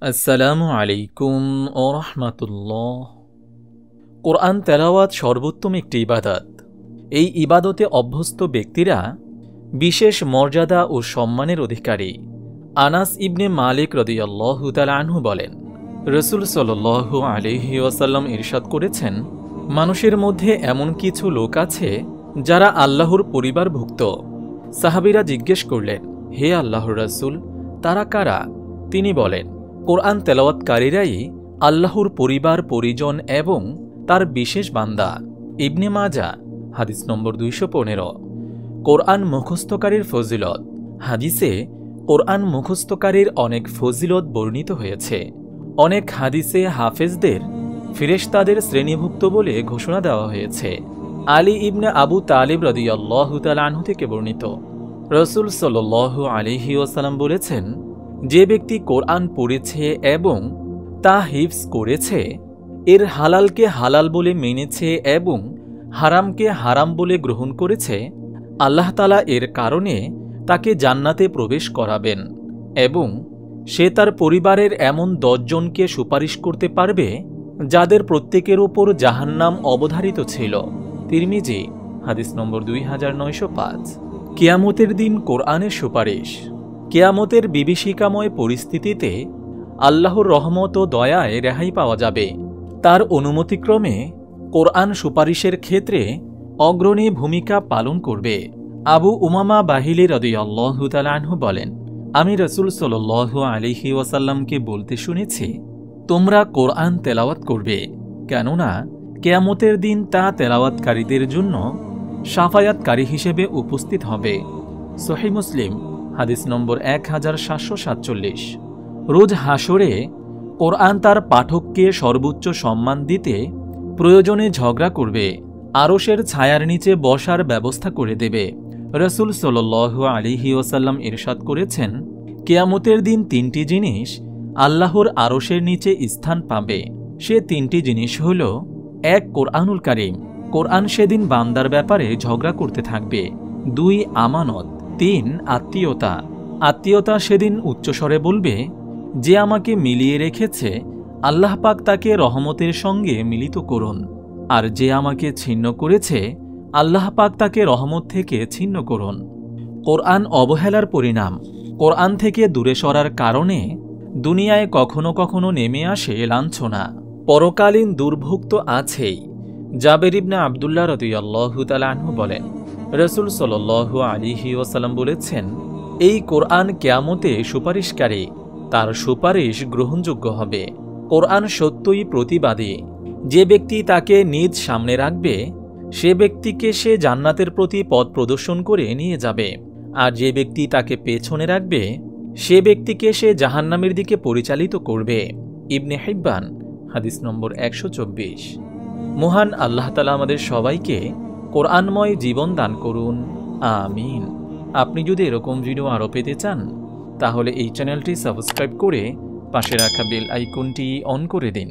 আসসালামু আলাইকুম ও রহমাতুল্লাহ। কোরআন তেলাওয়াত সর্বোত্তম একটি ইবাদত। এই ইবাদতে অভ্যস্ত ব্যক্তিরা বিশেষ মর্যাদা ও সম্মানের অধিকারী। আনাস ইবনে মালিক রাদিয়াল্লাহু তাআলা আনহু বলেন, রাসূল সাল্লাল্লাহু আলাইহি ওয়াসাল্লাম ইরশাদ করেছেন, মানুষের মধ্যে এমন কিছু লোক আছে যারা আল্লাহর পরিবারভুক্ত। সাহাবীরা জিজ্ঞেস করলেন, হে আল্লাহর রাসূল, তারা কারা? তিনি বলেন, কোরআন তেলাওয়াতকারীরাই আল্লাহর পরিবার পরিজন এবং তার বিশেষ বান্দা। ইবনে মাজা হাদিস নম্বর 215। কোরআন মুখস্থকারীর ফজিলত। হাদিসে কোরআন মুখস্থকারীর অনেক ফজিলত বর্ণিত হয়েছে। অনেক হাদিসে হাফেজদের ফেরেশতাদের শ্রেণীভুক্ত বলে ঘোষণা দেওয়া হয়েছে। আলী ইবনে আবু তালিব রাদিয়াল্লাহু তাআলা আনহু থেকে বর্ণিত, রাসূল সাল্লাল্লাহু আলাইহি ওয়াসাল্লাম বলেছেন, যে ব্যক্তি কোরআন পড়েছে এবং তা হিফজ করেছে, এর হালালকে হালাল বলে মেনেছে এবং হারামকে হারাম বলে গ্রহণ করেছে, আল্লাহ তাআলা এর কারণে তাকে জান্নাতে প্রবেশ করাবেন এবং সে তার পরিবারের এমন 10 জনকে সুপারিশ করতে পারবে যাদের প্রত্যেকের উপর জাহান্নাম অবধারিত ছিল। তিরমিজি হাদিস নম্বর 2905। কিয়ামতের দিন কোরআনের সুপারিশ। কিয়ামতের বিভীষিকাময় পরিস্থিতিতে আল্লাহর রহমত ও দয়ায় রেহাই পাওয়া যাবে। তার অনুমতিক্রমে কোরআন সুপারিশের ক্ষেত্রে অগ্রণী ভূমিকা পালন করবে। আবু উমামা বাহিলি রাদিয়াল্লাহু তাআলা আনহু বলেন, আমি রাসূল সাল্লাল্লাহু আলাইহি ওয়াসাল্লামকে বলতে শুনেছি, তোমরা কোরআন তেলাওয়াত করবে, কেননা কিয়ামতের দিন তা তেলাওয়াতকারীদের জন্য শাফায়াতকারী হিসেবে উপস্থিত হবে। সহিহ মুসলিম হাদিস নম্বর 1747। রোজ হাসরে কোরআন তার পাঠককে সর্বোচ্চ সম্মান দিতে প্রয়োজনে ঝগড়া করবে, আরশের ছায়ার নিচে বসার ব্যবস্থা করে দেবে। রাসূল সাল্লাল্লাহু আলাইহি ওয়াসাল্লাম ইরশাদ করেছেন, কিয়ামতের দিন 3টি জিনিস আল্লাহর আরশের নিচে স্থান পাবে। সে 3টি জিনিস হল, 1 কোরআনুল কারীম, কোরআন সেদিন বান্দার ব্যাপারে ঝগড়া করতে থাকবে। 2 আমানত। 3 আত্মীয়তা, আত্মীয়তা সেদিন উচ্চস্বরে বলবে, যে আমাকে মিলিয়ে রেখেছে আল্লাহ পাক তাকে রহমতের সঙ্গে মিলিত করুন, আর যে আমাকে ছিন্ন করেছে আল্লাহ পাক তাকে রহমত থেকে ছিন্ন করুন। কোরআন অবহেলার পরিণাম। কোরআন থেকে দূরে সরার কারণে দুনিয়ায় কখনো কখনো নেমে আসে লাঞ্ছনা। পরকালীন দুর্ভোগ তো আছেই। জাবের ইবনে আব্দুল্লাহ রাদিয়াল্লাহু তাআলা আনহু বলেন, রাসূল সাল্লাল্লাহু আলাইহি ওয়াসাল্লাম বলেছেন, এই কোরআন কিয়ামতে সুপারিশকারী, তার সুপারিশ গ্রহণযোগ্য হবে। কোরআন সত্যই প্রতিবাদী। যে ব্যক্তি তাকে নিজ সামনে রাখবে সে ব্যক্তিকে সে জান্নাতের প্রতি পথ প্রদর্শন করে নিয়ে যাবে, আর যে ব্যক্তি তাকে পেছনে রাখবে সে ব্যক্তিকে সে জাহান্নামের দিকে পরিচালিত করবে। ইবনে হিব্বান হাদিস নম্বর 124। মহান আল্লাহ তাআলা আমাদের সবাইকে কোরআনময় জীবন দান করুন, আমিন। আপনি যদি এরকম ভিডিও আরও পেতে চান তাহলে এই চ্যানেলটি সাবস্ক্রাইব করে পাশে রাখা বেল আইকনটি অন করে দিন।